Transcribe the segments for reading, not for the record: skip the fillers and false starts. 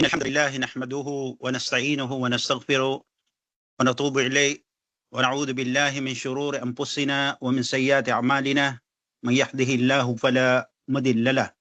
الحمد لله نحمده ونستعينه ونستغفره ونتوب إليه ونعوذ بالله من شرور أنفسنا ومن سيئات أعمالنا من يهده الله فلا مضل له.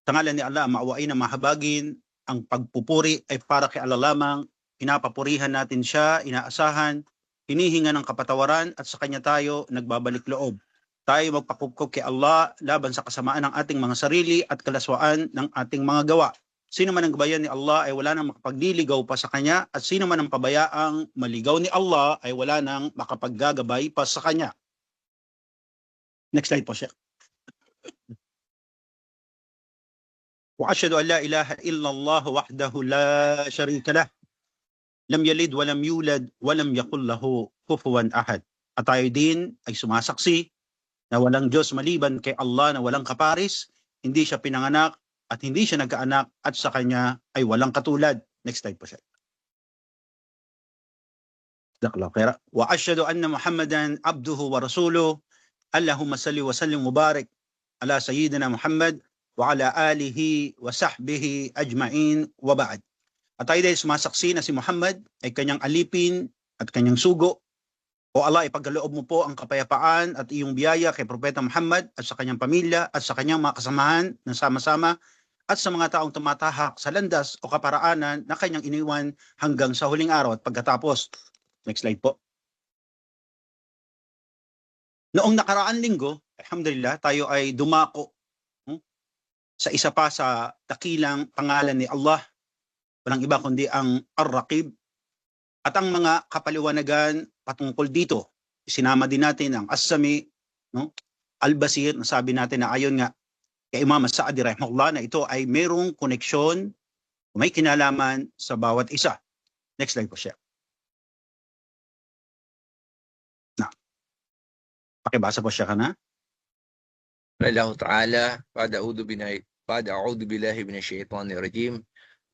Sa ngalan ni Allah, maawain na mahabagin, ang pagpupuri ay para kay Allah lamang. Pinapapurihan natin siya, inaasahan, hinihinga ng kapatawaran at sa kanya tayo nagbabalik loob. Tayo magpakupkop kay Allah laban sa kasamaan ng ating mga sarili at kalaswaan ng ating mga gawa. Sino man ang gabayan ni Allah ay wala nang makapagliligaw pa sa kanya, at sino man ang pabayaang maligaw ni Allah ay wala nang makapaggagabay pa sa kanya. Next slide po, Sheikh. Wa ashhadu an la ilaha illallah wahdahu la sharika lah, lam yalid wa lam yulad wa lam yakul lahu kufuwan ahad. At tayo din ay sumasaksi na walang Diyos maliban kay Allah na walang kaparis, hindi siya pinanganak at hindi siya nagkaanak, at sa kanya ay walang katulad. Next slide po siya. Wa ashhadu anna Muhammadan abduhu wa rasuluh. Allahumma salli wa sallim mubarak ala sayyidina Muhammad wa ala alihi wa sahbihi ajma'in wa ba'd. At tayo dahil sumasaksi na si Muhammad ay kanyang alipin at kanyang sugo. O Allah, ipagkaloob mo po ang kapayapaan at iyong biyaya kay Propeta Muhammad at sa kanyang pamilya at sa kanyang mga kasamahan na sama-sama, at sa mga taong tumatahak sa landas o kaparaanan na kanyang iniwan hanggang sa huling araw at pagkatapos. Next slide po. Noong nakaraan linggo, alhamdulillah, tayo ay dumako sa isa pa sa dakilang pangalan ni Allah. Walang iba kundi ang Ar-Raqib. At ang mga kapaliwanagan patungkol dito, isinama din natin ang As-Sami, Al-Basir, nasabi natin na ayon nga kay Imam As-Sa'di rahimahullah na ito ay mayroong koneksyon, may kinalaman sa bawat isa. Next slide po siya. Pakibasa po siya ka na. Allah Ta'ala, بعد أعوذ بالله من الشيطان الرجيم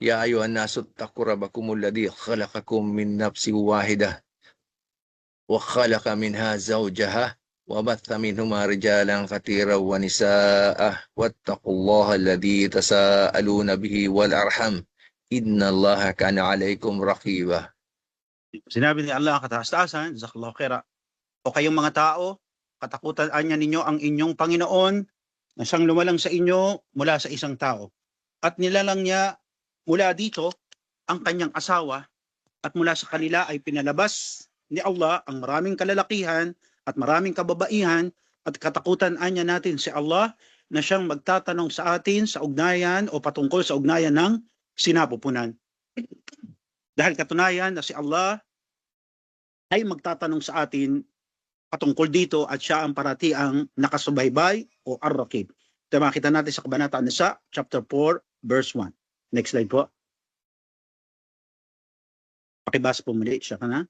يا أيها الناس اتقوا ربكم الذي خلقكم من نفس واحدة وخلق منها زوجها وبث منهما رجالا كثيرا ونساء واتقوا الله الذي تساءلون به والأرحم إن الله كان عليكم رقيبا. Sinabi ni Allah ang kataas-taasan, jazakallahu khaira. O kayong mga tao, katakutan niya ninyo ang inyong Panginoon na siyang lumalang sa inyo mula sa isang tao. At nilalang niya mula dito ang kanyang asawa, at mula sa kanila ay pinalabas ni Allah ang maraming kalalakihan at maraming kababaihan, at katakutan niya natin si Allah na siyang magtatanong sa atin sa ugnayan o patungkol sa ugnayan ng sinapupunan. Dahil katunayan na si Allah ay magtatanong sa atin patungkol dito, at siya ang parati ang nakasubaybay o Ar-Raqib. Ito makita natin sa Kabanata An-Nisa, chapter 4, verse 1. Next slide po. Pakibasa po muli, siya ka na.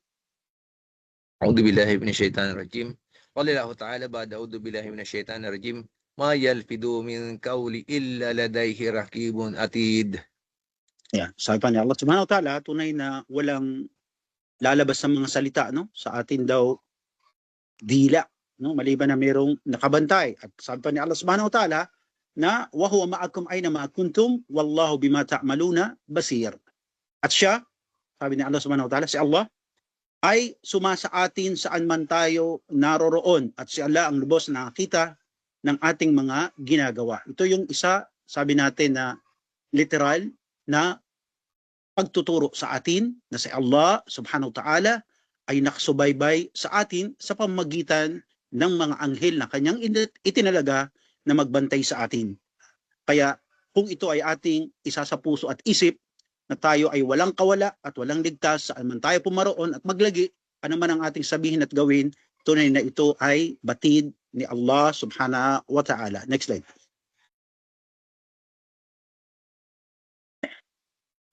أعوذ بالله من الشيطان الرجيم قال الله تعالى بعد أعوذ بالله من الشيطان الرجيم ما يلفظ من قول إلا لديه رقيب عتيد. Yeah, sabi pa ni Allah subhanahu wa ta'ala, tunay na walang lalabas ng mga salita, sa atin daw dila, maliban na mayroong nakabantay. At sabi pa ni Allah subhanahu wa ta'ala na wa huwa ma'akum ayna ma kuntum wallahu bima ta'maluna basir. At siya, sabi ni Allah subhanahu wa ta'ala, si Allah ay sumasa atin saan man tayo naroroon, at si Allah ang lubos na nakakita ng ating mga ginagawa. Ito yung isa, sabi natin, na literal na pagtuturo sa atin na si Allah subhanahu wa ta'ala ay nakasubaybay sa atin sa pamamagitan ng mga anghel na kanyang itinalaga na magbantay sa atin. Kaya kung ito ay ating isa sa puso at isip, na tayo ay walang kawala at walang ligtas saan man tayo pumaroon at maglagi, ano man ang ating sabihin at gawin, tunay na ito ay batid ni Allah subhanahu wa ta'ala. Next slide.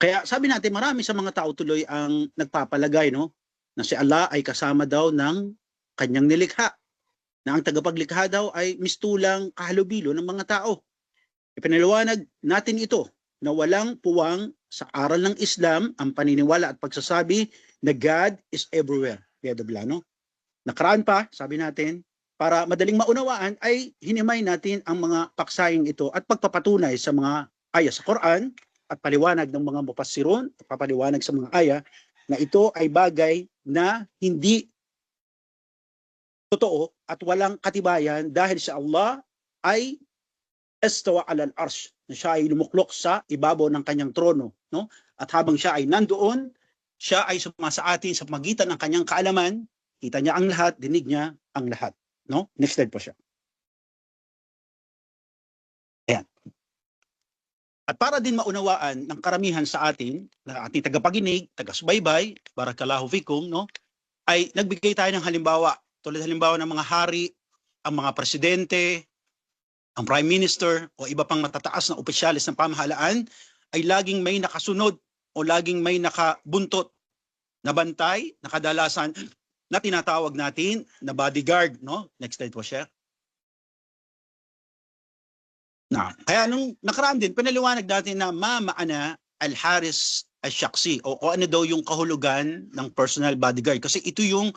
Kaya sabi natin, marami sa mga tao tuloy ang nagpapalagay, na si Allah ay kasama daw ng kanyang nilikha, na ang tagapaglikha daw ay mistulang kahalubilo ng mga tao. Ipinaliwanag natin ito na walang puwang sa aral ng Islam ang paniniwala at pagsasabi na God is everywhere. Nakaraan pa, sabi natin, para madaling maunawaan ay hinimay natin ang mga paksaying ito at pagpapatunay sa mga ayat sa Quran at paliwanag ng mga mufassirun, papaliwanag sa mga aya na ito ay bagay na hindi totoo at walang katibayan dahil si Allah ay istawa alal arsh, na siya ay lumuklok sa ibabaw ng kanyang trono, no? At habang siya ay nandoon, siya ay sumasa atin sa pagitan ng kanyang kaalaman, kita niya ang lahat, dinig niya ang lahat, no? Next slide po siya. Ayan. At para din maunawaan ng karamihan sa atin, na ating tagapaginig, taga-subaybay, barakallahu fikum, no? Ay nagbigay tayo ng halimbawa, tulad halimbawa ng mga hari, ang mga presidente, ang prime minister o iba pang matataas na opisyalis ng pamahalaan ay laging may nakasunod o laging may nakabuntot na bantay, na kadalasan na tinatawag natin na bodyguard, no? Next slide po siya. Kaya nung nakaraan din, pinaliwanag natin na maana al-haris al-shaksi o ano daw yung kahulugan ng personal bodyguard. Kasi ito yung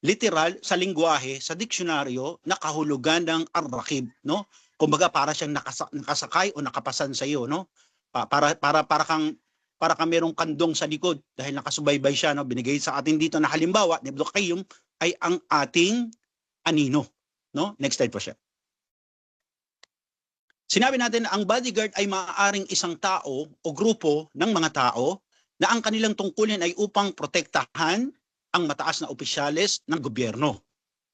literal sa lingwahe, sa diksyonaryo, na kahulugan ng ar-rakib, no? Kumbaga para siyang nakasakay o nakapasan sa iyo, no? Para kang merong kandong sa likod dahil nakasubaybay siya, no? Binigay sa atin dito na halimbawa ni Ibn Qayyim ay ang ating anino, no? Next slide po siya. Sinabi natin na ang bodyguard ay maaaring isang tao o grupo ng mga tao na ang kanilang tungkulin ay upang protektahan ang mataas na opisyales ng gobyerno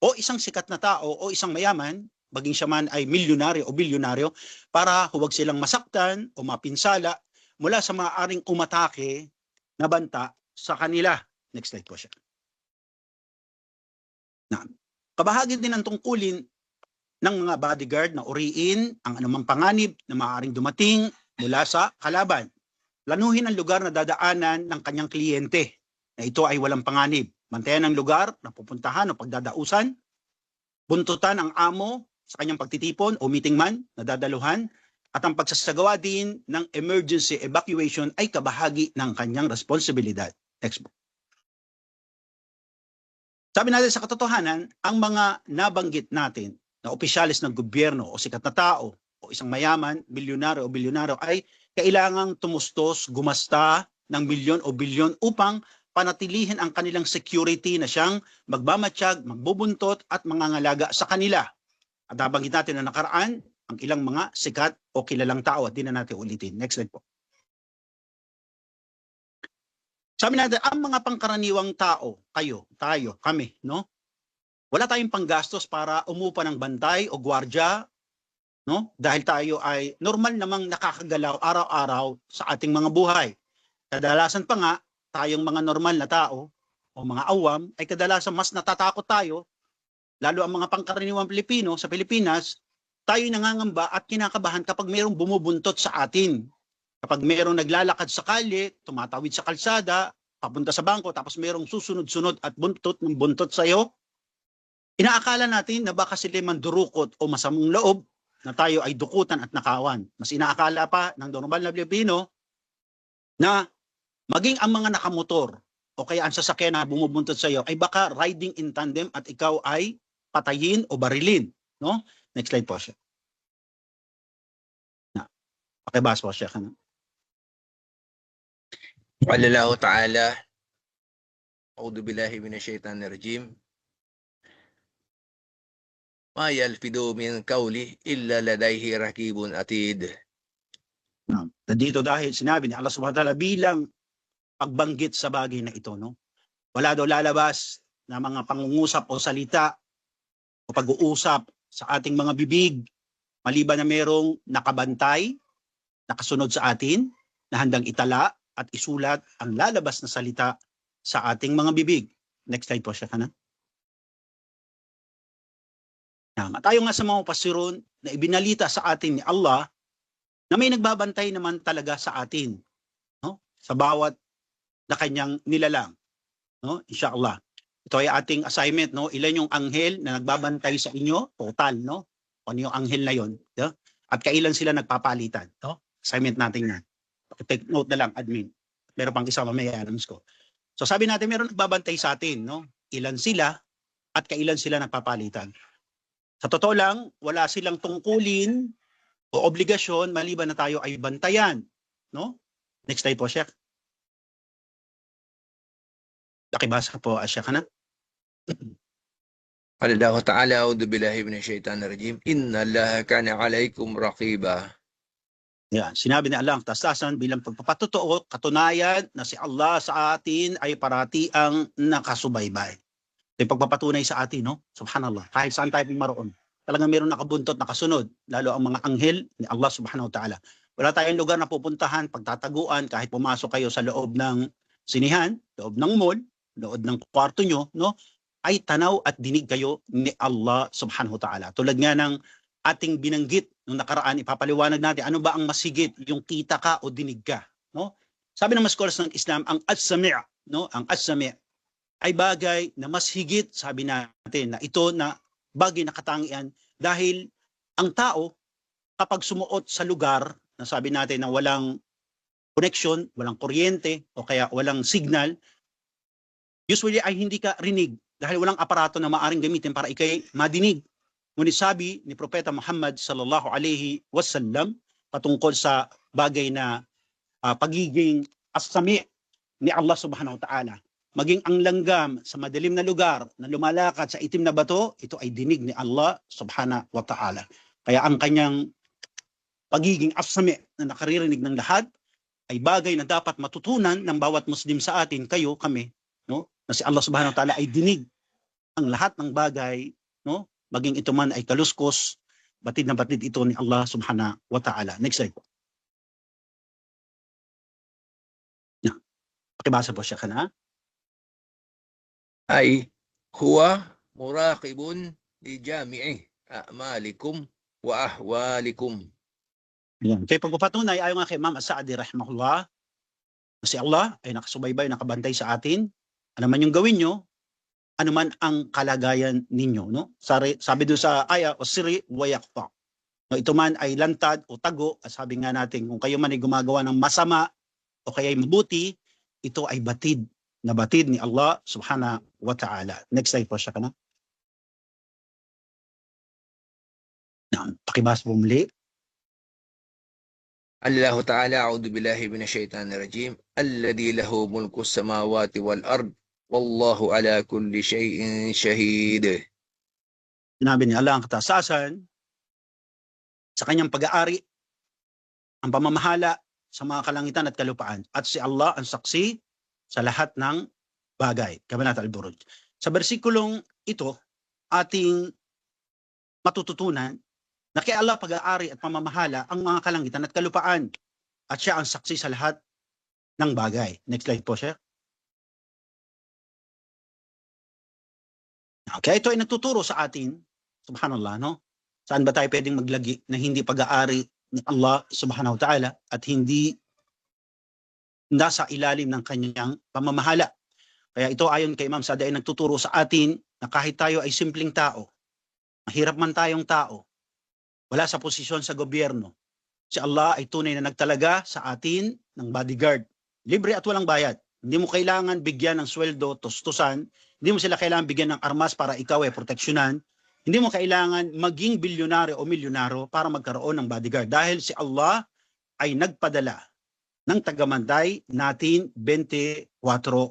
o isang sikat na tao o isang mayaman, maging siya man ay milyonaryo o bilyonaryo, para huwag silang masaktan o mapinsala mula sa maaaring umatake na banta sa kanila. Next slide po siya. Kabahagi din ang tungkulin ng mga bodyguard na uriin ang anumang panganib na maaaring dumating mula sa kalaban. Planuhin ang lugar na dadaanan ng kanyang kliyente na ito ay walang panganib. Bantayan ang lugar na pupuntahan o pagdadausan. Buntutan ang amo sa kanyang pagtitipon o meeting man na dadaluhan. At ang pagsasagawa din ng emergency evacuation ay kabahagi ng kanyang responsibilidad. Next book. Sabi natin sa katotohanan, ang mga nabanggit natin na opisyalis ng gobyerno o sikat na tao o isang mayaman, milyonaryo o bilyonaryo ay kailangang tumustos, gumasta ng milyon o bilyon upang panatilihin ang kanilang security na siyang magmamatsyag, magbubuntot at mangangalaga sa kanila. At nabanggit natin na nakaraan ang ilang mga sikat o kilalang tao at di na natin ulitin. Next slide po. Sabi natin, ang mga pangkaraniwang tao, kayo, tayo, kami, no? Wala tayong panggastos para umupa ng bantay o gwardya, no? Dahil tayo ay normal namang nakakagalaw araw-araw sa ating mga buhay. Kadalasan pa nga, tayong mga normal na tao o mga awam ay kadalasan mas natatakot tayo, lalo ang mga pangkaraniwang Pilipino sa Pilipinas, tayo nangangamba at kinakabahan kapag mayroong bumubuntot sa atin. Kapag mayroong naglalakad sa kalye, tumatawid sa kalsada, papunta sa bangko, tapos mayroong susunod-sunod at buntot ng buntot sa iyo, inaakala natin na baka sila mandurukot o masamang loob na tayo ay dukutan at nakawan. Mas inaakala pa ng normal na Pilipino na maging ang mga nakamotor o kaya ang sasakyan na bumubuntot sa iyo ay baka riding in tandem at ikaw ay patayin o barilin. No? Next slide po siya. Pakibas po siya. Qala Allahu Ta'ala, A'udhu billahi minasyaitanir rajim. Ma yalfidu min qawli illa ladayhi raqibun atid. Dito dahil sinabi ni Allah Subhanahu wa Ta'ala bilang pagbanggit sa bagay na ito, no? Wala daw lalabas na mga pangungusap o salita o pag-uusap sa ating mga bibig maliban na merong nakabantay, nakasunod sa atin, na handang itala at isulat ang lalabas na salita sa ating mga bibig. Next slide po siya, kana. Tayo nga sa mga pasirun na ibinalita sa atin ni Allah na may nagbabantay naman talaga sa atin, no? Sa bawat na kanyang nilalang, no? Inshallah. Ito ay ating assignment, no? Ilan yung anghel na nagbabantay sa inyo? Total, no? Ano yung anghel na yon, no? At kailan sila nagpapalitan, no? Assignment natin yan. Take note na lang, admin. Meron pang isa mamaya announce ko. So sabi natin meron nagbabantay sa atin, no? Ilan sila at kailan sila nagpapalitan. Sa totoo lang, wala silang tungkulin o obligasyon maliban na tayo ay bantayan, no? Next slide po, Sheikh. Pakibasa po, Sheikh, na. قال الله تعالى أعوذ بالله من الشيطان الرجيم إن الله كان عليكم رقيبا. Yan, sinabi ni Allah ang tastasan bilang pagpapatotoo, katunayan na si Allah sa atin ay parati ang nakasubaybay. Ito yung pagpapatunay sa atin, no? Subhanallah. Kahit saan tayo maroon. Talagang meron nakabuntot, nakasunod. Lalo ang mga anghel ni Allah subhanahu wa ta'ala. Wala tayong lugar na pupuntahan, pagtataguan, kahit pumasok kayo sa loob ng sinihan, loob ng mall, loob ng kwarto nyo, no? Ay tanaw at dinig kayo ni Allah subhanahu wa ta'ala. Tulad nga ng ating binanggit nung nakaraan, ipapaliwanag natin ano ba ang masigit, yung kita ka o dinig ka, no? Sabi ng mga scholars ng Islam, ang as-sami', no? Ang as-sami' ay bagay na mas higit, sabi natin, na ito na bagay na katangian dahil ang tao kapag sumuot sa lugar na sabi natin na walang connection, walang kuryente o kaya walang signal, usually ay hindi ka rinig dahil walang aparato na maaring gamitin para ikay madinig. Ngunit sabi ni Propeta Muhammad sallallahu alaihi wasallam patungkol sa bagay na pagiging as-sami' ni Allah subhanahu wa ta'ala, maging ang langgam sa madilim na lugar na lumalakad sa itim na bato, ito ay dinig ni Allah subhanahu wa ta'ala. Kaya ang kanyang pagiging as-sami' na nakaririnig ng lahat ay bagay na dapat matutunan ng bawat Muslim sa atin, kayo, kami, no? Na si Allah subhanahu wa ta'ala ay dinig ang lahat ng bagay, no? Maging ito man ay kaluskos, batid na batid ito ni Allah subhanahu wa ta'ala. Next slide po. Pakibasa po siya ka na. أي هو مراقب لجامع أعمالكم وأحوالكم. Yan. Kaya pagpapatunay, ayon nga kay Imam As-Sa'di rahimahullah, na si Allah ay nakasubaybay, nakabantay sa atin. Ano man yung gawin nyo, ano man ang kalagayan ninyo, no? Sabi doon sa aya, "Wasiri wa yaqta." No, ito man ay lantad o tago, at sabi nga natin, kung kayo man ay gumagawa ng masama o kaya ay mabuti, ito ay batid na batid ni Allah subhanahu wa ta'ala. Next slide po siya ka na. Pakibasa po muli. الله تعالى أعوذ بالله من الشيطان الرجيم الذي له ملك السماوات والأرض والله على كل شيء شهيد. Sinabi ni Allah ang katasasan sa kanyang pag-aari, ang pamamahala sa mga kalangitan at kalupaan, at si Allah ang saksi sa lahat ng bagay. Kabanata Al-Buruj. Sa bersikulong ito, ating matututunan na kay Allah pag-aari at pamamahala ang mga kalangitan at kalupaan, at siya ang saksi sa lahat ng bagay. Next slide po, Sheikh. Okay, ito ay nagtuturo sa atin, subhanallah, no? Saan ba tayo pwedeng maglagi na hindi pag-aari ni Allah subhanahu wa ta'ala at hindi nasa ilalim ng kanyang pamamahala. Kaya ito ayon kay Imam Sa'di ay nagtuturo sa atin na kahit tayo ay simpleng tao, mahirap man tayong tao, wala sa posisyon sa gobyerno, si Allah ay tunay na nagtalaga sa atin ng bodyguard. Libre at walang bayad. Hindi mo kailangan bigyan ng sweldo, tustusan. Hindi mo sila kailangan bigyan ng armas para ikaw ay proteksyonan. Hindi mo kailangan maging bilyonaryo o milyonaryo para magkaroon ng bodyguard. Dahil si Allah ay nagpadala ng tagamantay natin 24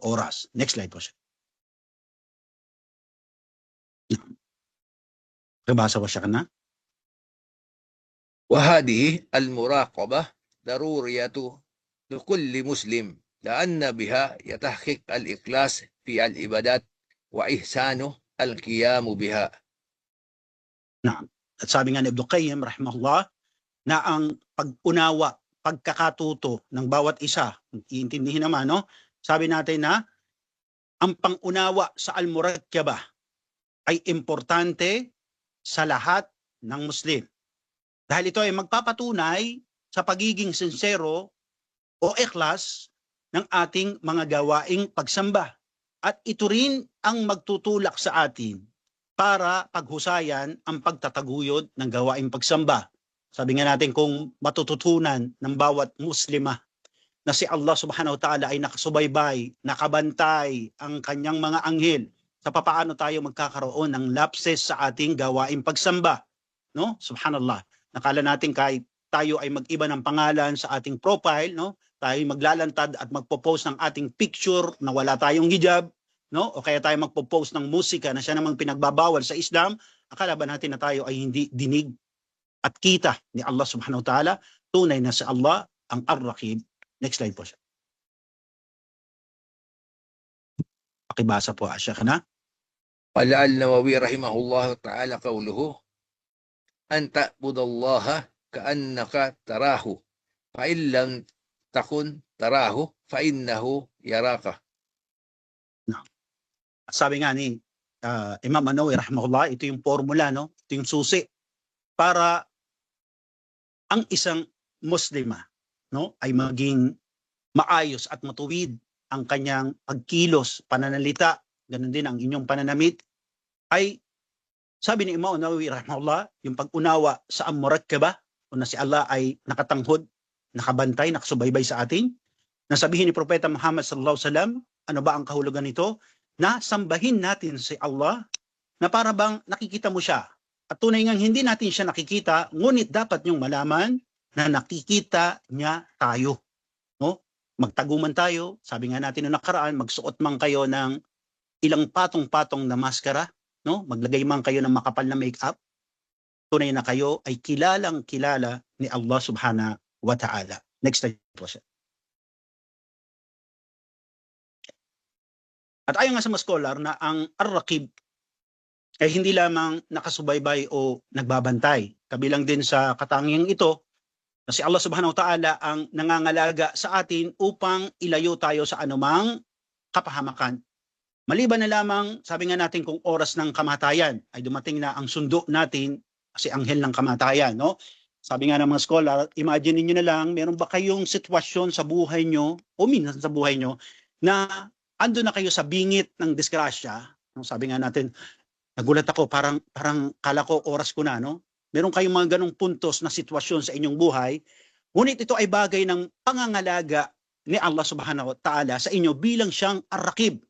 oras. Next slide po siya. Kabasa po siya ka na. وهذه المراقبة ضرورية لكل مسلم لأن بها يتحقق الإخلاص في العبادات وإحسان القيام بها. Naam. At sabi nga ni Ibn Qayyim rahimahullah na ang pag-unawa, pagkakatuto ng bawat isa, iintindihin naman, no? Sabi natin na ang pang-unawa sa al-murakkabah ay importante sa lahat ng Muslim. Dahil ito ay magpapatunay sa pagiging sincero o ikhlas ng ating mga gawaing pagsamba. At ito rin ang magtutulak sa atin para paghusayan ang pagtataguyod ng gawaing pagsamba. Sabi nga natin, kung matututunan ng bawat Muslima na si Allah subhanahu wa ta'ala ay nakasubaybay, nakabantay ang kanyang mga anghel sa papaano tayo magkakaroon ng lapses sa ating gawaing pagsamba. No? Subhanallah. Nakala natin kahit tayo ay mag-iba ng pangalan sa ating profile, no? Tayo maglalantad at magpo-post ng ating picture na wala tayong hijab, no? O kaya tayo magpo-post ng musika na siya namang pinagbabawal sa Islam, akala ba natin na tayo ay hindi dinig at kita ni Allah subhanahu wa ta'ala? Tunay na si Allah ang Ar-Raqib. Next slide po siya. Pakibasa po siya na. قال النووي رحمه الله تعالى قوله أن تعبد الله كأنك تراه فإن لم تكن تراه فإنه يراك. Sabi nga ni Imam An-Nawawi rahimahullah, ito yung formula, no? Ito yung susi para ang isang Muslima, no, ay maging maayos at matuwid ang kanyang pagkilos, pananalita, ganun din ang inyong pananamit, ay sabi ni Imam An-Nawawi rahimahullah, yung pag-unawa sa ang-murakkabah, o na si Allah ay nakatanghod, nakabantay, nakasubaybay sa atin. Nasabihin ni Propeta Muhammad sallallahu alaihi wasallam, ano ba ang kahulugan nito? Na sambahin natin si Allah na para bang nakikita mo siya. At tunay ngang hindi natin siya nakikita, ngunit dapat niyong malaman na nakikita niya tayo. No? Magtaguman tayo, sabi nga natin noong nakaraan, magsuot man kayo ng ilang patong-patong na maskara, no? Maglagay man kayo ng makapal na make-up, tunay na kayo ay kilalang kilala ni Allah subhanahu wa ta'ala. Next slide po siya. At ayon nga sa mga scholar na ang Ar-Raqib ay hindi lamang nakasubaybay o nagbabantay. Kabilang din sa katangiang ito na si Allah subhanahu wa ta'ala ang nangangalaga sa atin upang ilayo tayo sa anumang kapahamakan. Maliban na lamang, sabi nga natin kung oras ng kamatayan ay dumating na ang sundo natin si anghel ng kamatayan. No? Sabi nga ng mga scholar, imagine niyo na lang, meron ba kayong sitwasyon sa buhay nyo o minsan sa buhay nyo na ando na kayo sa bingit ng disgrasya, no? Sabi nga natin, nagulat ako, parang kala ko oras ko na, no? Meron kayong mga ganong puntos na sitwasyon sa inyong buhay, ngunit ito ay bagay ng pangangalaga ni Allah subhanahu wa ta'ala sa inyo bilang siyang Ar-Raqib,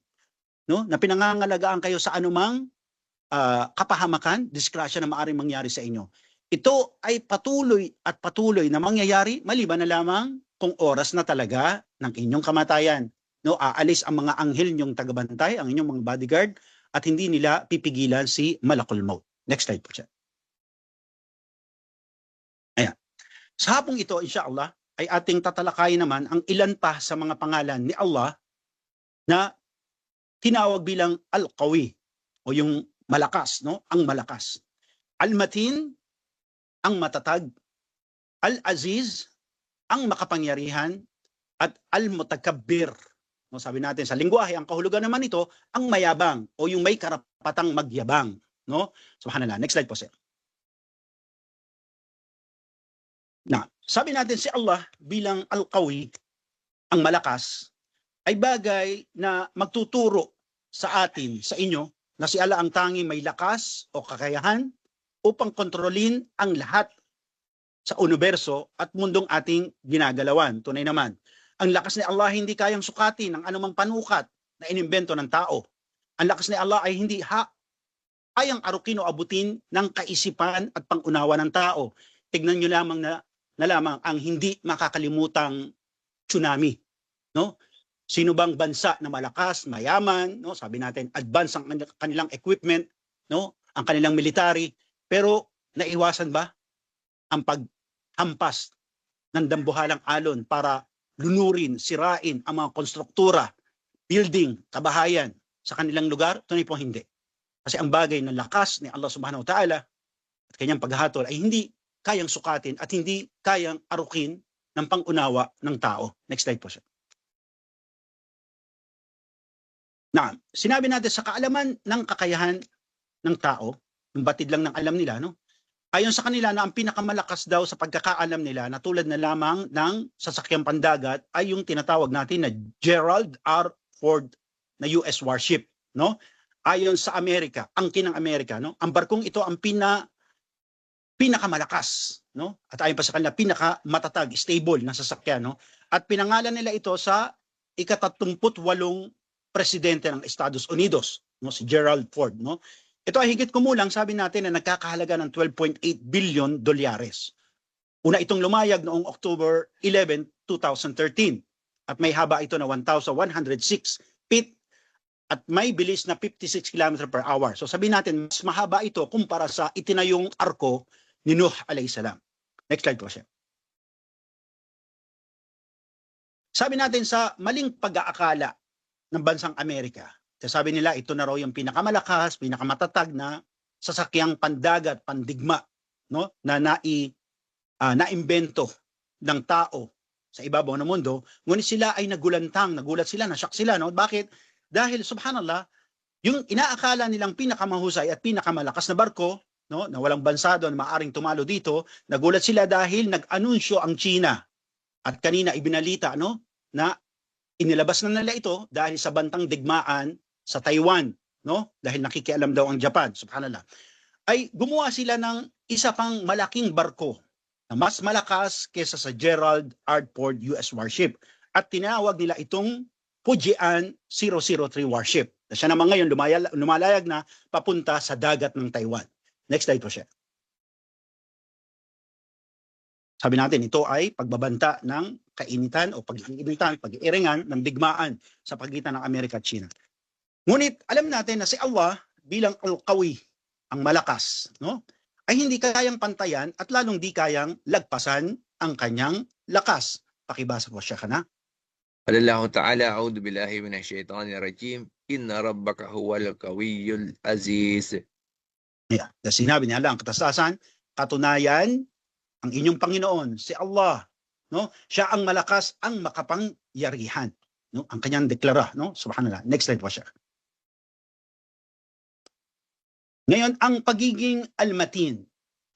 no? Na pinangangalagaan kayo sa anumang kapahamakan, disgrasya na maaaring mangyari sa inyo. Ito ay patuloy na mangyayari maliban na lamang kung oras na talaga ng inyong kamatayan. No, aalis ang mga anghel niyong tagabantay, ang inyong mga bodyguard, at hindi nila pipigilan si Malakul Maut. Next slide po siya. Ayan. Sa hapong ito, insyaAllah, ay ating tatalakayin naman ang ilan pa sa mga pangalan ni Allah na tinawag bilang Al-Qawi o yung malakas, no? Ang malakas. Al-Matin, ang matatag. Al-Aziz, ang makapangyarihan. At Al-Mutakabbir. No, sabi natin sa lingwahe, ang kahulugan naman ito, ang mayabang o yung may karapatang magyabang. No? Subhanallah. Next slide po, sir. Na, sabi natin si Allah bilang Al-Qawi, ang malakas, ay bagay na magtuturo sa atin, sa inyo, na si Allah ang tanging may lakas o kakayahan upang kontrolin ang lahat sa universo at mundong ating ginagalawan. Tunay naman. Ang lakas ni Allah hindi kayang sukatin ng anumang panukat na inimbento ng tao. Ang lakas ni Allah ay hindi kayang arukin o abutin ng kaisipan at pangunawa ng tao. Tignan nyo lamang na lamang ang hindi makakalimutang tsunami. No? Sino bang bansa na malakas, mayaman, no? Sabi natin, advance ang kanilang equipment, no? Ang kanilang military, pero naiwasan ba ang paghampas ng dambuhalang alon para lunurin, sirain ang mga konstruktura, building, kabahayan sa kanilang lugar? Tunay po hindi. Kasi ang bagay ng lakas ni Allah subhanahu wa ta'ala at kanyang paghahatol ay hindi kayang sukatin at hindi kayang arukin ng pangunawa ng tao. Next slide po siya. Na, sinabi natin sa kaalaman ng kakayahan ng tao, yung batid lang ng alam nila, no? Ayon sa kanila na ang pinakamalakas daw sa pagkakaalam nila na tulad na lamang ng sasakyang pandagat ay yung tinatawag natin na Gerald R. Ford na US warship, no? Ayon sa Amerika, angkin ng Amerika, no? Ang barkong ito ang pinakamalakas, no? At ayon pa sa kanila pinakamatatag, stable na sasakyan, no? At pinangalan nila ito sa ika-38 presidente ng Estados Unidos, no? Si Gerald Ford, no? Ito ay higit kumulang, sabi natin, na nagkakahalaga ng $12.8 billion. Una itong lumayag noong October 11, 2013 at may haba ito na 1,106 feet at may bilis na 56 km per hour. So sabihin natin, mas mahaba ito kumpara sa itinayong arko ni Nuh alayhis salam. Next slide po siya. Sabi natin sa maling pag-aakala ng bansang Amerika, sabi nila ito na raw yung pinakamalakas, pinakamatatag na sasakyang pandagat, pandigma, no, na naimbento ng tao sa ibabaw ng mundo. Ngunit sila ay nagulat sila, na-shock sila, no? Bakit? Dahil subhanallah, yung inaakala nilang pinakamahusay at pinakamalakas na barko, no, na walang bansa doon maaring tumalo dito, nagulat sila dahil nag-anunsyo ang China. At kanina ibinalita, no, na inilabas na nila ito dahil sa bantang digmaan sa Taiwan, no? Dahil nakikialam daw ang Japan, subhanallah. Ay gumawa sila ng isa pang malaking barko na mas malakas kaysa sa Gerald R. Ford US warship. At tinawag nila itong Fujian 003 warship. Siya naman ngayon lumalayag na papunta sa dagat ng Taiwan. Next slide po siya. Sabi natin, ito ay pagbabanta ng kainitan o pag-iinitan, pag-iiringan ng digmaan sa pagitan ng Amerika at China. Ngunit alam natin na si Allah bilang Al-Qawi, ang malakas, no, ay hindi kayang pantayan at lalong di kayang lagpasan ang kanyang lakas. Pakibasa po siya kana. Allah Ta'ala, a'udhu billahi minasyaitanir rajim, inna rabbaka huwal qawiyyul aziz. Yeah. Sinabi niya lang, katasasan, katunayan, ang inyong Panginoon, si Allah, no? Siya ang malakas, ang makapangyarihan, no? Ang kanyang deklara, no? Subhanallah. Next slide po siya. Ngayon, ang pagiging almatin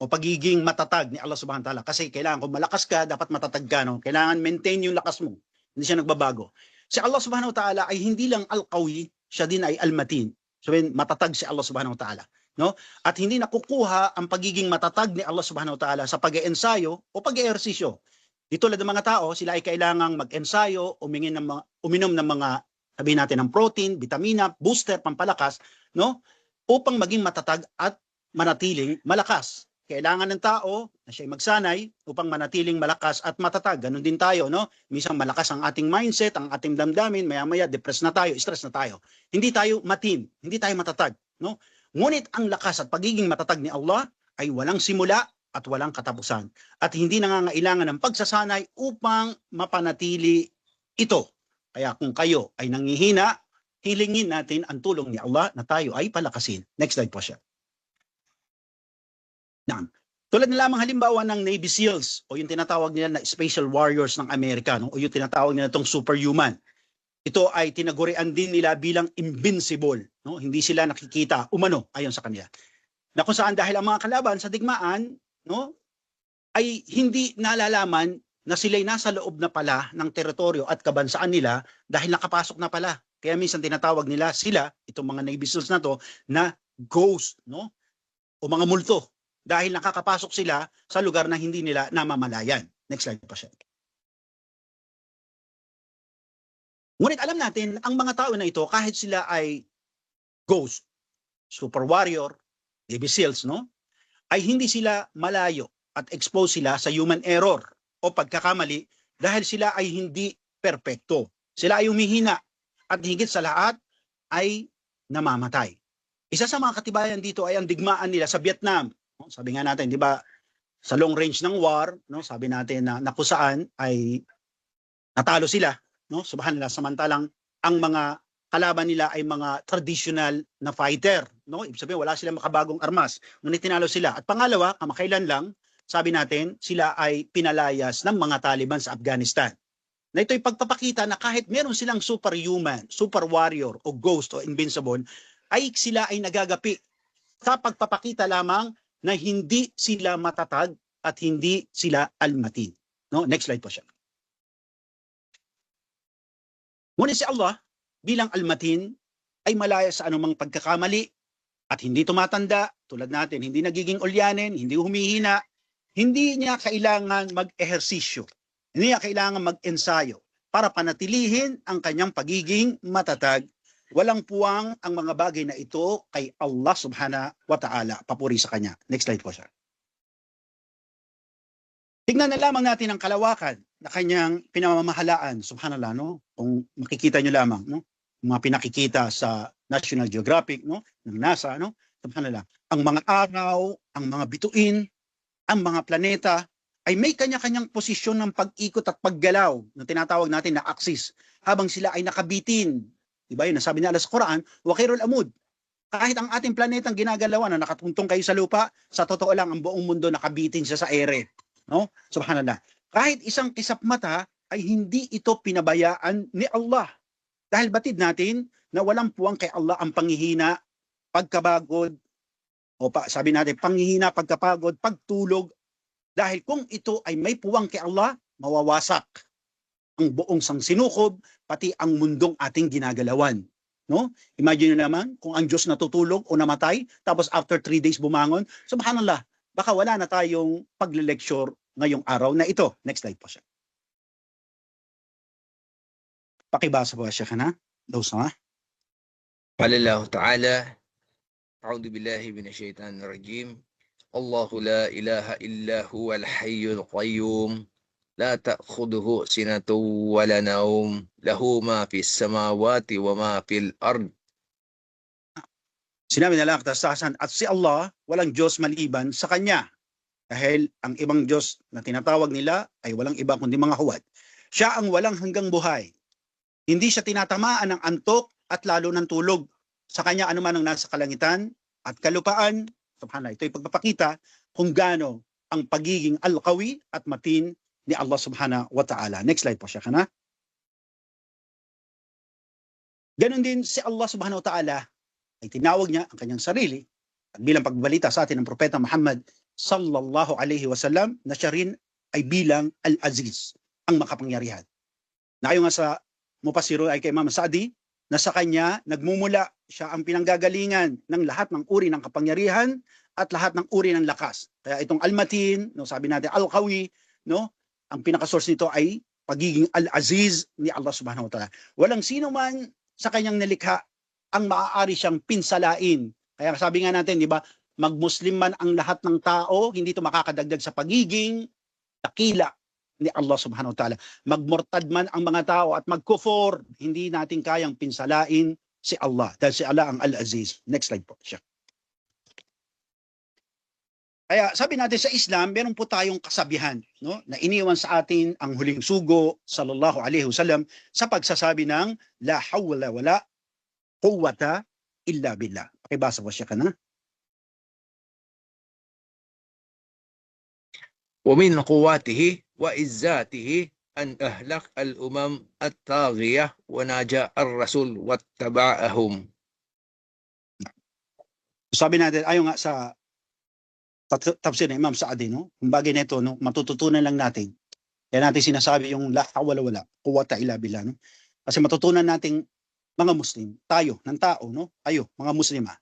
o pagiging matatag ni Allah Subhanahu wa Ta'ala, kasi kailangan kung malakas ka, dapat matatag ka, no? Kailangan maintain yung lakas mo. Hindi siya nagbabago. Si Allah Subhanahu wa Ta'ala ay hindi lang al-qawi, siya din ay almatin. So, matatag si Allah Subhanahu wa Ta'ala. No? At hindi nakukuha ang pagiging matatag ni Allah Subhanahu wa Ta'ala sa pag-eensayo o pag-eehersisyo. Dito tulad ng mga tao, sila ay kailangang mag-ensayo, uminom ng mga, sabihin natin, ng protein, vitamina, booster, pampalakas, no? Upang maging matatag at manatiling malakas. Kailangan ng tao na siya'y magsanay upang manatiling malakas at matatag. Ganon din tayo, no? Minsan malakas ang ating mindset, ang ating damdamin, maya-maya depressed na tayo, stress na tayo. Hindi tayo matin, hindi tayo matatag, no? Ngunit ang lakas at pagiging matatag ni Allah ay walang simula at walang katapusan. At hindi nangangailangan ng pagsasanay upang mapanatili ito. Kaya kung kayo ay nangihina, hilingin natin ang tulong ni Allah na tayo ay palakasin. Next slide po siya. Tulad na lamang halimbawa ng Navy SEALs o yung tinatawag nila na Special Warriors ng Amerika, no? O yung tinatawag nila itong superhuman. Ito ay tinagurian din nila bilang invincible, no? Hindi sila nakikita umano ayon sa kanila. Na kung saan dahil ang mga kalaban sa digmaan, no, ay hindi nalalaman na sila'y nasa loob na pala ng teritoryo at kabansaan nila dahil nakapasok na pala. Kaya minsan tinatawag nila sila, itong mga Navy SEALs na to, na ghost, no? O mga multo. Dahil nakakapasok sila sa lugar na hindi nila namamalayan. Next slide pa siya. Ngunit alam natin, ang mga tao na ito, kahit sila ay ghost, super warrior, Navy SEALs, no? Ay hindi sila malayo at expose sila sa human error o pagkakamali dahil sila ay hindi perpekto. Sila ay humihina at higit sa lahat ay namamatay. Isa sa mga katibayan dito ay ang digmaan nila sa Vietnam. Sabi nga natin, di ba, sa long range ng war, no, sabi natin na kung saan ay natalo sila, no? Subhanallah, samantalang ang mga kalaban nila ay mga traditional na fighter, no? Ibig sabihin wala silang makabagong armas, ngunit tinalo sila. At pangalawa, kamakailan lang, sabi natin, sila ay pinalayas ng mga Taliban sa Afghanistan. Na ito'y pagpapakita na kahit meron silang superhuman, super warrior o ghost o invincible, ay sila ay nagagapi sa pagpapakita lamang na hindi sila matatag at hindi sila almatin. No? Next slide po siya. Ngunit si Allah bilang almatin ay malaya sa anumang pagkakamali at hindi tumatanda tulad natin, hindi nagiging ulyanin, hindi humihina, hindi niya kailangan mag-ehersisyo, hindi niya kailangan mag-ensayo para panatilihin ang kanyang pagiging matatag. Walang puwang ang mga bagay na ito kay Allah Subhanahu wa Ta'ala. Papuri sa kanya. Next slide po siya. Tignan na lamang natin ang kalawakan na kanyang pinamamahalaan. Subhanallah, no? Kung makikita nyo lamang, no? Mga pinakikita sa National Geographic, no? Ng NASA, no? Subhanallah. Ang mga araw, ang mga bituin, ang mga planeta ay may kanya-kanyang posisyon ng pag-ikot at paggalaw na tinatawag natin na axis habang sila ay nakabitin. Diba yun? Nasabi niya sa Quran, wa khairul amud. Kahit ang ating planetang ginagalawan na nakatuntong kayo sa lupa, sa totoo lang ang buong mundo nakabitin siya sa ere. No? Subhanallah. Kahit isang kisap mata ay hindi ito pinabayaan ni Allah. Dahil batid natin na walang puwang kay Allah ang panghihina, pagkabagod, o sabi natin, panghihina, pagkapagod, pagtulog. Dahil kung ito ay may puwang kay Allah, mawawasak ang buong sangsinukob, pati ang mundong ating ginagalawan. No? Imagine nyo naman kung ang Diyos natutulog o namatay, tapos after 3 days bumangon, subhanallah, baka wala na tayong pagle-lecture ngayong araw na ito. Next slide po siya. Pakibasa po siya ka na. Those na. قال الله تعالى أعوذ بالله من الشيطان الرجيم الله لا إله إلا هو الحي القيوم لا تأخذه سنة ولا نوم له ما في السماوات وما في الأرض. Sinabi nila katastasan at si Allah walang Diyos maliban sa Kanya. Dahil ang ibang Diyos na tinatawag nila ay walang iba kundi mga huwad. Siya ang walang hanggang buhay. Hindi siya tinatamaan ng antok at lalo ng tulog. Sa Kanya anuman ang nasa kalangitan at kalupaan. Subhanallah, ito'y pagpapakita kung gaano ang pagiging al-qawi at matin ni Allah subhanahu wa ta'ala. Next slide po siya ka na. Ganon din si Allah subhanahu wa ta'ala ay tinawag niya ang kanyang sarili at bilang pagbalita sa atin ng Propeta Muhammad sallallahu alaihi wasallam na siya rin ay bilang Al-Aziz, ang makapangyarihan. Na ayon nga sa Mufassirun ay kay Imam Sa'di na sa kanya nagmumula siya ang pinanggagalingan ng lahat ng uri ng kapangyarihan at lahat ng uri ng lakas. Kaya itong Al-Matin, no, sabi natin Al-Qawi, no, ang pinaka-source nito ay pagiging Al-Aziz ni Allah subhanahu wa ta'ala. Walang sino man sa kanyang nalikha ang maaari siyang pinsalain. Kaya sabi nga natin, di ba, mag-Muslim man ang lahat ng tao, hindi ito makakadagdag sa pagiging dakila ni Allah subhanahu wa ta'ala. Magmurtad man ang mga tao at magkufor, hindi natin kayang pinsalain si Allah. Dahil si Allah ang Al-Aziz. Next slide po siya. Kaya sabi natin sa Islam, meron po tayong kasabihan, no, na iniwan sa atin ang huling sugo, sallallahu alaihi wasallam, sa pagsasabi ng la hawla wala quwwata illa billah. Pakibasa po siya ka na. ومن قواته وعزاته أن أهلك الأمم الطاغية ونجا الرسول واتبعهم. Sabi natin, ayon nga sa tafsir ng Imam Sa'di, no, ang bagay nito, no, matututunan lang natin. Kaya natin sinasabi yung la hawla wala quwwata illa billah, no? Kasi matutunan nating mga Muslim, tayo, ng tao, no? Tayo, mga Muslima,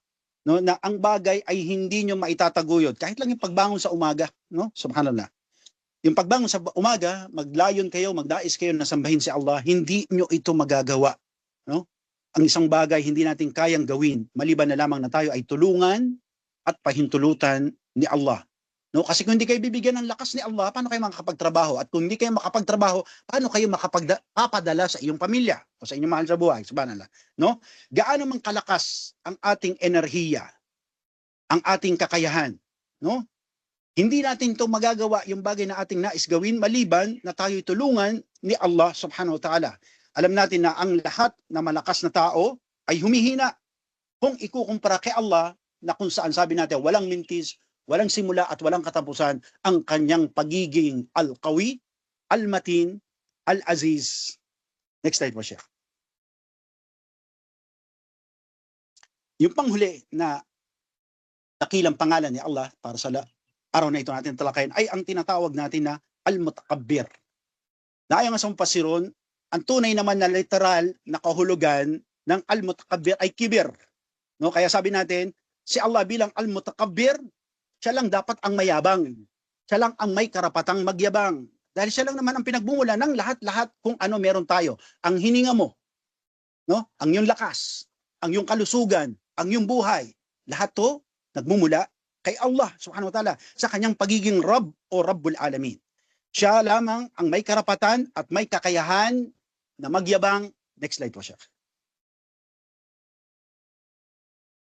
no, na ang bagay ay hindi nyo maitataguyod kahit lang yung pagbangon sa umaga, no? Subhanallah. Yung pagbangon sa umaga, maglayon kayo, magdais kayo na sambahin si Allah, hindi nyo ito magagawa, no? Ang isang bagay hindi natin kayang gawin maliban na lamang na tayo ay tulungan at pahintulutan ni Allah. No, kasi kung hindi kayo bibigyan ng lakas ni Allah, paano kayo makakapagtrabaho? At kung hindi kayo makapagtrabaho, paano kayo makapapadala sa iyong pamilya o sa inyong mahal sa buhay? Subhanallah. No? Gaano man kalakas ang ating enerhiya, ang ating kakayahan, no? Hindi natin 'to magagawa yung bagay na ating nais gawin maliban na tayo'y tulungan ni Allah subhanahu wa ta'ala. Alam natin na ang lahat na malakas na tao ay humihina kung ikukumpara kay Allah na kung saan sabi natin walang mintis, walang simula at walang katapusan ang kanyang pagiging al-qawi, al-matin, al-aziz. Next slide po siya. Yung panghuli na dakilang pangalan ni Allah para sa araw na ito natin talakayin ay ang tinatawag natin na al-mutakabbir. Dahil nga sa Mufassirun, ang tunay naman na literal na kahulugan ng al-mutakabbir ay kibir. No, kaya sabi natin, si Allah bilang al-mutakabbir, siya lang dapat ang mayabang. Siya lang ang may karapatang magyabang. Dahil siya lang naman ang pinagbumula ng lahat-lahat kung ano meron tayo. Ang hininga mo, no? Ang iyong lakas, ang iyong kalusugan, ang iyong buhay, lahat to nagmumula kay Allah subhanahu wa ta'ala sa kanyang pagiging Rabb o Rabbul Alamin. Siya lamang ang may karapatan at may kakayahan na magyabang. Next slide po siya.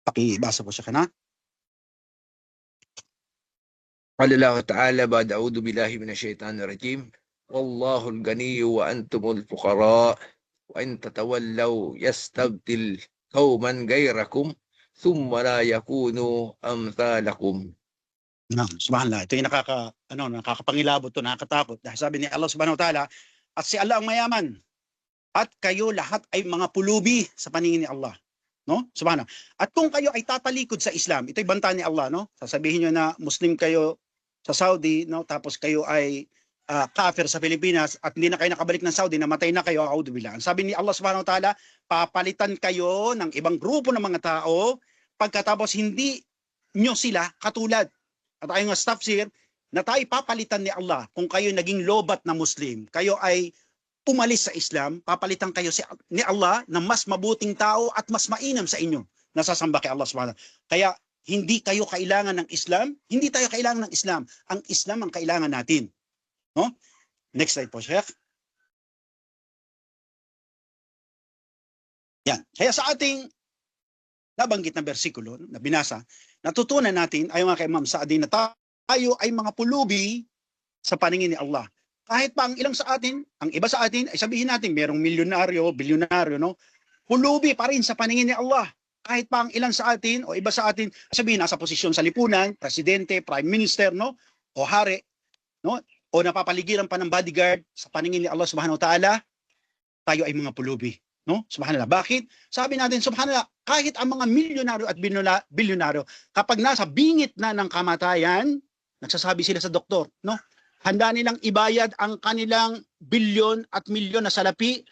Pakibasa po siya kana. قال الله تعالى بعد أعوذ بالله من الشيطان الرجيم والله الغني وأنتم الفقراء وإن تتولوا يستبدل قوما غيركم ثم لا يكونوا أمثالكم. Subhanallah. Ito yung nakakapangilabot to, nakakatakot. Dahil sabi ni Allah subhanahu wa ta'ala, at si Allah ang mayaman, at kayo lahat ay mga pulubi sa paningin ni Allah. No? Subhanallah. At kung kayo ay tatalikod sa Islam, ito'y banta ni Allah, no? Sasabihin nyo na Muslim kayo sa Saudi, no? Tapos kayo ay kafir sa Pilipinas at hindi na kayo nakabalik ng Saudi, namatay na kayo, a'udzubillah. Sabi ni Allah subhanahu wa ta'ala, papalitan kayo ng ibang grupo ng mga tao pagkatapos hindi nyo sila katulad. At ayong staff sir, na tayo papalitan ni Allah kung kayo naging lobat na Muslim, kayo ay umalis sa Islam, papalitan kayo ni Allah na mas mabuting tao at mas mainam sa inyo. Nasasamba kay Allah subhanahu wa ta'ala. Kaya hindi kayo kailangan ng Islam, hindi tayo kailangan ng Islam. Ang Islam ang kailangan natin. No? Next slide po, Sheikh. Yan. Kaya sa ating nabanggit na bersikulo na binasa, natutunan natin, ayon nga kay Ma'am Saadi, na tayo ay mga pulubi sa paningin ni Allah. Kahit pa ang ilang sa atin, ang iba sa atin, ay sabihin natin, merong milyonaryo, bilyonaryo, no? Pulubi pa rin sa paningin ni Allah. Kahit pa ang ilan sa atin, o iba sa atin, sabihin, nasa posisyon sa lipunan, presidente, prime minister, no? O hari, no? O napapaligiran pa ng bodyguard sa paningin ni Allah subhanahu wa ta'ala, tayo ay mga pulubi. No? Subhanallah. Bakit? Sabi natin, subhanallah, kahit ang mga milyonaryo at bilyonaryo, kapag nasa bingit na ng kamatayan, nagsasabi sila sa doktor, no? Handa nilang ibayad ang kanilang bilyon at milyon na salapi,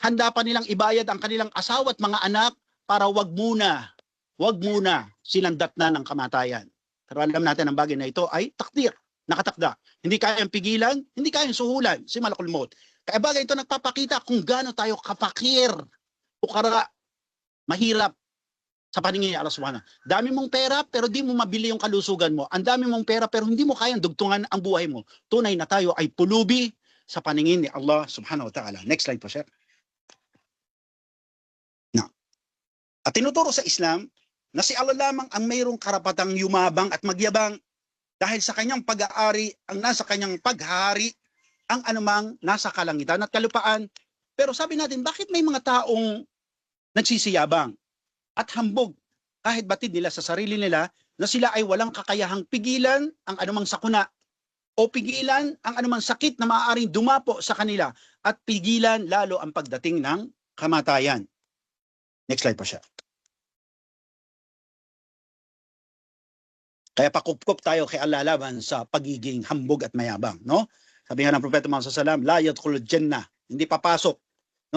handa pa nilang ibayad ang kanilang asawa at mga anak para wag muna silang datna ng kamatayan. Pero alam natin ang bagay na ito ay takdir, nakatakda. Hindi kayang pigilan, hindi kayang suhulan, si malakul maut. Kaya bagay ito nagpapakita kung gaano tayo kapakir o mahirap sa paningin ni Allah subhanahu. Dami mong pera pero di mo mabili yung kalusugan mo. Ang dami mong pera pero hindi mo kayang dugtungan ang buhay mo. Tunay na tayo ay pulubi sa paningin ni Allah subhanahu wa ta'ala. Next slide po, sir. Now, at tinuturo sa Islam na si Allah lamang ang mayroong karapatang yumabang at magyabang dahil sa kanyang pag-aari, ang nasa kanyang paghari, ang anumang nasa kalangitan at kalupaan. Pero sabi natin, bakit may mga taong nagsisiyabang at hambog kahit batid nila sa sarili nila na sila ay walang kakayahang pigilan ang anumang sakuna o pigilan ang anumang sakit na maaaring dumapo sa kanila at pigilan lalo ang pagdating ng kamatayan. Next slide po siya. Kaya pakupkup tayo kay Allah laban sa pagiging hambog at mayabang, no? Sabi nga ng Propeta Muhammad sallallahu alaihi wasallam, la yadkhulul jannah, hindi papasok,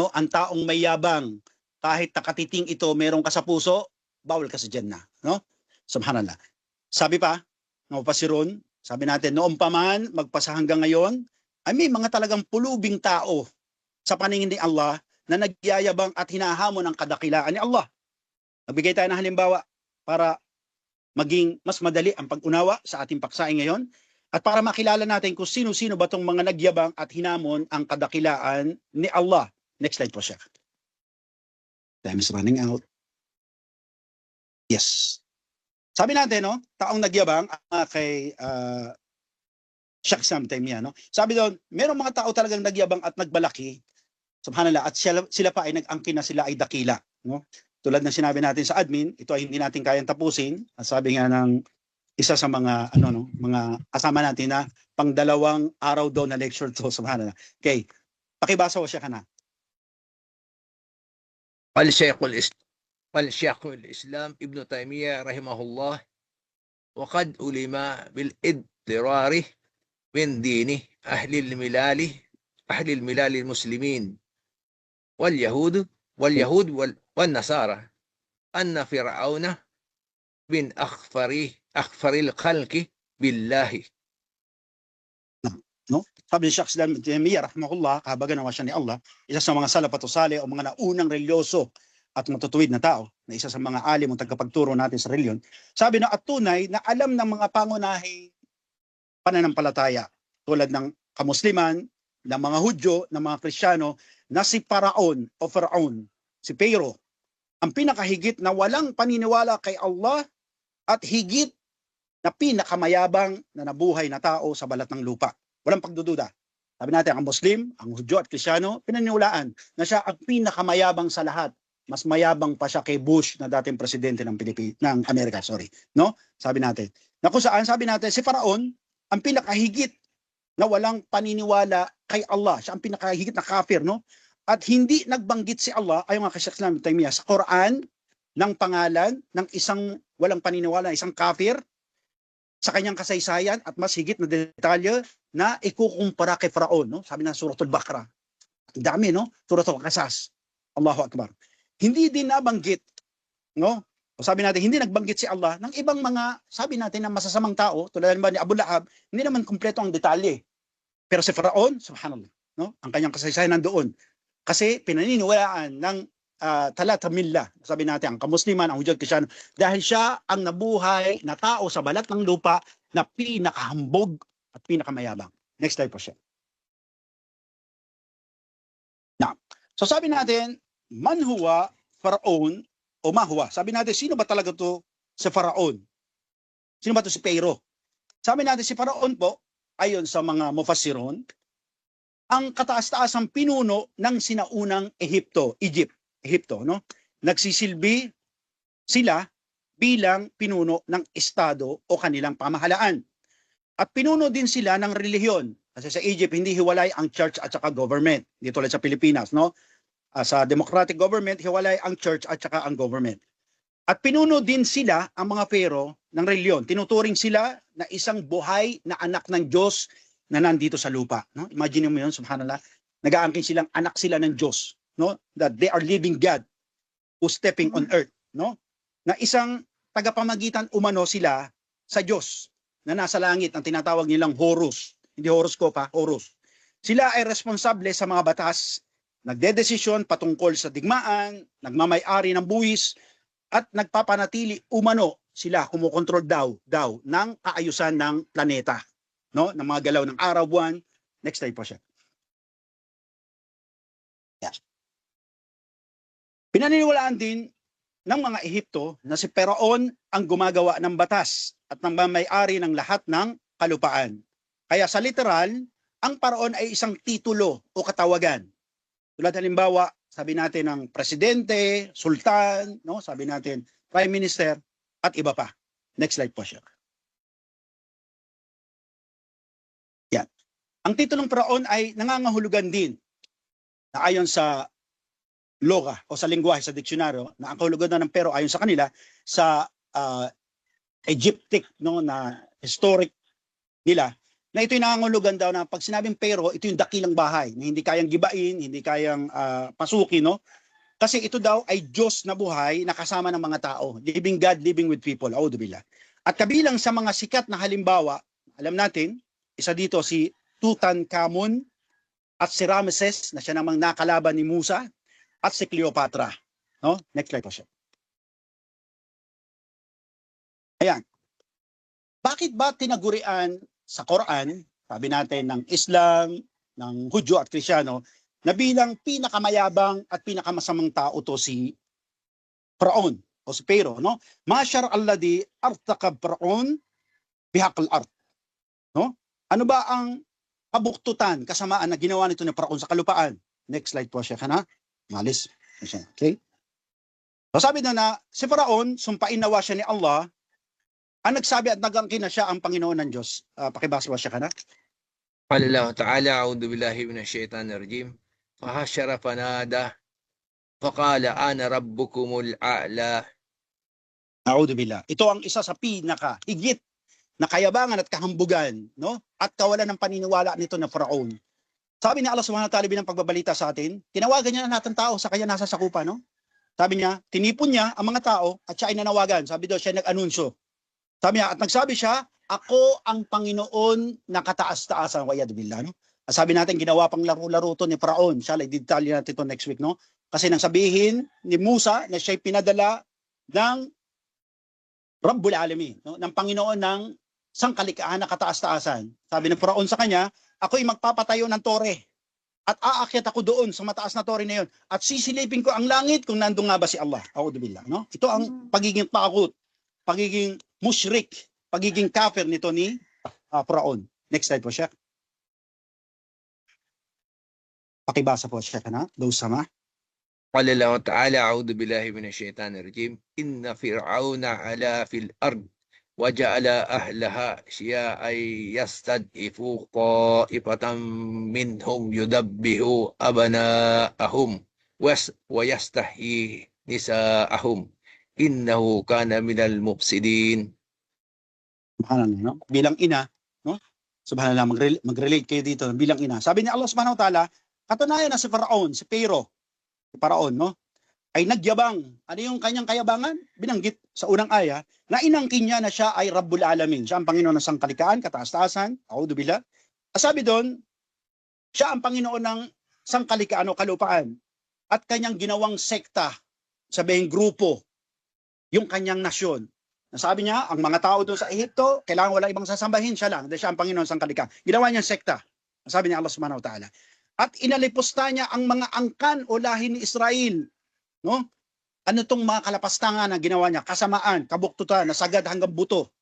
no, ang taong mayabang. Kahit nakatiting ito, meron ka sa puso, bawal ka sa Jannah, no? Subhanallah. Sabi pa, ng Pasirun, sabi natin, noong pa man, magpasa hanggang ngayon, ay may mga talagang pulubing tao sa paningin ni Allah na nagyayabang at hinahamon ang kadakilaan ni Allah. Nagbigay tayo ng halimbawa para maging mas madali ang pag-unawa sa ating paksaing ngayon at para makilala natin kung sino-sino ba itong mga nagyabang at hinamon ang kadakilaan ni Allah. Next slide po siya. Time is running out. Yes. Sabi natin, no, taong nagyabang kay Sheikh Sam Taymiyah, no? Sabi doon, merong mga tao talagang nagyabang at nagbalaki. Subhanallah, at sila pa ay nag-angkin na sila ay dakila, no? Tulad ng sinabi natin sa admin, ito ay hindi natin kayang tapusin. At sabi nga ng isa sa mga mga kasama natin na pang-2 araw daw na lecture to, subhanallah. Okay. Pakibasa ko siya kana. والشيخ الإسلام ابن تيمية رحمه الله وقد علم بالاضطرار من دين أهل الملال المسلمين واليهود والنصارى أن فرعون من أخفر الخلق بالله. No? Sabi ni Sheikh Islam Taymiyah rahimahullah, kahabagan nawa siya ni Allah, isa sa mga salaf at usali o mga naunang relyoso at matutuwid na tao, na isa sa mga alim o tagapagturo natin sa reliyon. Sabi na at tunay na alam ng mga pangunahing pananampalataya tulad ng kamusliman, ng mga Hudyo, ng mga Kristiyano, na si Paraon o Faraon, si Pharaoh, ang pinakahigit na walang paniniwala kay Allah at higit na pinakamayabang na nabuhay na tao sa balat ng lupa. Walang pagdududa. Sabi natin, ang Muslim, ang Hudyo at Kristiyano, pinaniwalaan na siya ang pinakamayabang sa lahat. Mas mayabang pa siya kay Bush na dating presidente ng ng Amerika, no? Sabi natin. Na kung saan, sabi natin, si Faraon, ang pinakahigit na walang paniniwala kay Allah. Siya ang pinakahigit na kafir, no? At hindi nagbanggit si Allah, ayon nga kay Sheikh Islam Taymiyah, sa Quran, ng pangalan ng isang walang paniniwala, isang kafir, sa kanyang kasaysayan at mas higit na detalye na ikukumpara kay Faraon, no? Sabi na Suratul Baqarah. Ang dami, no? Suratul Qasas. Allahu Akbar. Hindi din nabanggit, no? O sabi natin, hindi nagbanggit si Allah ng ibang mga, sabi natin, na masasamang tao, tulad naman ni Abu Lahab, hindi naman kumpleto ang detalye. Pero si Faraon, subhanallah, no? Ang kanyang kasaysayan nandoon. Kasi pinaniniwalaan ng talata millah, sabi natin, ang kamusliman, ang Hudyo at Kristiyano, dahil siya ang nabuhay na tao sa balat ng lupa na pinakahambog at pinakamayabang. Next slide po siya. Now, so sabi natin, man huwa Faraon o mahuwa. Sabi natin, sino ba talaga to si Faraon? Sino ba to si Pharaoh? Sabi natin, si Faraon po, ayon sa mga mufassiron, ang kataas-taasang pinuno ng sinaunang Egypto, no? Nagsisilbi sila bilang pinuno ng estado o kanilang pamahalaan. At pinuno din sila ng relihiyon. Kasi sa Egypt, hindi hiwalay ang church at saka government. Hindi tulad sa Pilipinas, no? Sa democratic government, hiwalay ang church at saka ang government. At pinuno din sila, ang mga Pharaoh, ng relihiyon. Tinuturing sila na isang buhay na anak ng Diyos na nandito sa lupa, no? Imagine mo 'yon, subhanallah. Nag-aangkin silang anak sila ng Diyos, no? That they are living God who's stepping on earth, no? Na isang tagapamagitan umano sila sa Diyos na nasa langit, ang tinatawag nilang Horus. Hindi horoscope, ha? Horus. Sila ay responsable sa mga batas, nagdedesisyon patungkol sa digmaan, nagmamay-ari ng buwis, at nagpapanatili umano sila, kumukontrol daw ng kaayusan ng planeta, no? Ng mga galaw ng araw, buwan. Next slide po siya. Yeah. Pinaniniwalaan din ng mga Ehipto na si Faraon ang gumagawa ng batas at nagmamay-ari ng lahat ng kalupaan. Kaya sa literal, ang Faraon ay isang titulo o katawagan. Tulad halimbawa, sabi natin ng presidente, sultan, no? Sabi natin prime minister at iba pa. Next slide po siya. Yan. Ang titulong Faraon ay nangangahulugan din na ayon sa loga o sa lingwahe sa diksyonaryo na ang kahulugan ng Pharaoh ayon sa kanila sa Egyptic, no, na historic nila, na ito'y nangangahulugan daw na pag sinabing Pharaoh, ito yung dakilang bahay na hindi kayang gibain, hindi kayang pasukin, no? Kasi ito daw ay Diyos na buhay na kasama ng mga tao, living God, living with people. Auzubillah. At kabilang sa mga sikat na halimbawa, alam natin, isa dito si Tutankhamun at si Ramses na siya namang nakalaban ni Musa at si Cleopatra, no? Next slide po siya. Ayan. Bakit ba tinagurian sa Quran, sabi natin ng Islam, ng Hudyo at Kristiyano, na bilang pinakamayabang at pinakamasamang tao to si Faraon o si Pharaoh, no? Mashar alladhi artaqab Faraon bihaqal art, no? Ano ba ang kabuktutan, kasamaan na ginawa nito ni Faraon sa kalupaan? Next slide po siya, kana. Malis. Okay? So sabi na si Faraon, sumpain nawa siya ni Allah, ang nagsabi at nagangkin na siya ang Panginoon ng Diyos. Pakibasa ba siya, kana? قال الله تعالى أعوذ بالله من الشيطان الرجيم فحشر فنادى فقال أنا ربكم الأعلى. A'udhu billah. Ito ang isa sa pinaka-higit na kayabangan at kahambugan, no? At kawalan ng paniniwala nito na Faraon. Sabi ni Allah Subhanahu wa Ta'ala bilang pagbabalita sa atin, tinawagan niya na natin tao sa kanya nasa sakupan, no? Sabi niya, tinipon niya ang mga tao at siya ay nanawagan. Sabi daw siya nag-anunsyo. Sabi niya, at nagsabi siya, ako ang Panginoon na kataas-taasan. Wa'yad billah, no? At sabi natin, ginawa pang laro-laro to ni Faraon. Siya, i-detalye natin ito next week, no? Kasi nang sabihin ni Musa na siya'y pinadala ng Rabbul Alamin, no? Ng Panginoon ng sangkalikaan na kataas-taasan. Sabi ng Faraon sa kanya, ako'y magpapatayo ng tore at aakyat ako doon sa mataas na tore na yon at sisilipin ko ang langit kung nandun nga ba si Allah. A'udzubillah, no? Ito ang pagiging takot, pagiging musyrik, pagiging kafir nito ni Faraon. Next slide po siya. Pakibasa po siya na, daw sama. قال الله تعالى أعوذ بالله من الشيطان الرجيم إن فرعون علا في الأرض وجعل أهلها شيعا يستضعف طائفة منهم يذبح أبناءهم ويستحيي نساءهم إنه كان من المفسدين. Subhanallah, no? Bilang ina, no? Subhanallah, mag-relate kayo dito bilang ina. Sabi ni Allah Subhanahu wa Ta'ala, katunayan na si Faraon, si Faraon, no? Ay nagyabang. Ano yung kanyang kayabangan? Binanggit sa unang aya na inangkin niya na siya ay Rabbul Alamin. Siya ang Panginoon ng sangkalikaan, kataas-taasan, a'udzubillah. Sabi doon, siya ang Panginoon ng sangkalikaan o kalupaan. At kanyang ginawang sekta, sabihin grupo, yung kanyang nasyon. Nasabi niya, ang mga tao doon sa Ehipto, kailangan wala ibang sasambahin, siya lang. Dahil siya ang Panginoon ng sangkalikaan. Ginawa niyang sekta. Nasabi niya Allah Subhanahu wa Ta'ala. At inalipusta niya ang mga angkan o lahi ni Israel. No? Ano tong mga kalapastangan na ginawa niya? Kasamaan, kabuktutan, nasagad hanggang buto.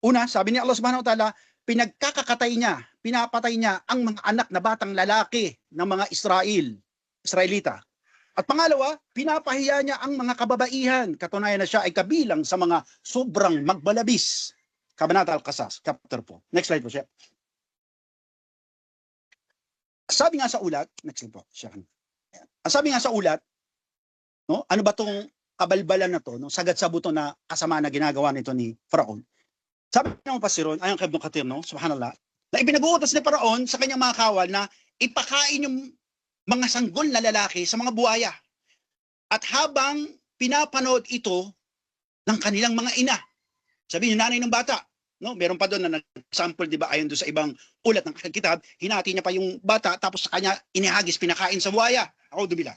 Una, sabi ni Allah Subhanahu wa Ta'ala, pinagkakakatay niya, pinapatay niya ang mga anak na batang lalaki ng mga Israelita. At pangalawa, pinapahiya niya ang mga kababaihan. Katunayan na siya ay kabilang sa mga sobrang magbalabis. Kabanata Al-Qasas, chapter 4. Next slide po siya. Sabi nga sa ulat, next slide po siya. Sabi nga sa ulat, no, ano ba tong kabalbalan na to, no, sagad sa buto na kasama na ginagawa nito ni Faraon? Sabi ng pasiron, ayon kay Ibn Kathir, no, subhanallah, na ipinag-uutos ni Faraon sa kanyang mga kawal na ipakain yung mga sanggol na lalaki sa mga buhaya. At habang pinapanood ito ng kanilang mga ina, sabi yung nanay ng bata, no, meron pa doon na nag-sample, di ba, ayon doon sa ibang ulat ng kitab, hinati niya pa yung bata, tapos sa kanya inihagis, pinakain sa buhaya. A'udzubillah.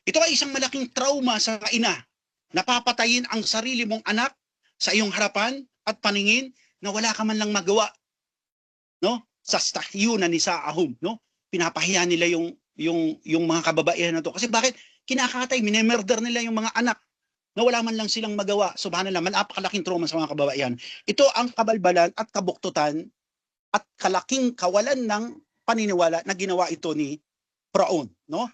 Ito ay isang malaking trauma sa ina. Napapatayin ang sarili mong anak sa iyong harapan at paningin na wala ka man lang magawa. No? Sa stahyuna ni Sa'ahum, no? Pinapahiya nila yung mga kababaihan na to. Kasi bakit? Kinakatay, minemurder nila yung mga anak na wala man lang silang magawa. Subhanallah, napakalaking trauma sa mga kababaihan. Ito ang kabalbalan at kabuktutan at kalaking kawalan ng paniniwala na ginawa ito ni Faraon, no?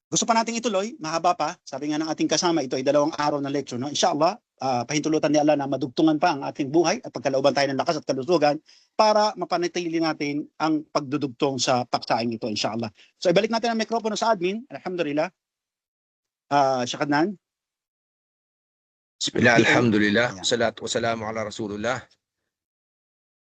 Gusto pa nating ituloy, mahaba pa. Sabi nga ng ating kasama, ito ay 2 araw na lecture, no? Inshallah, pahintulutan ni Allah na madugtungan pa ang ating buhay at pagkalooban tayo ng lakas at kalusugan para mapanatili natin ang pagdudugtong sa paksaing ito, inshallah. So ibalik natin ang mikropono sa admin. Alhamdulillah. Syakadnan. Bismillah, alhamdulillah, salatu wassalamu ala rasulullah.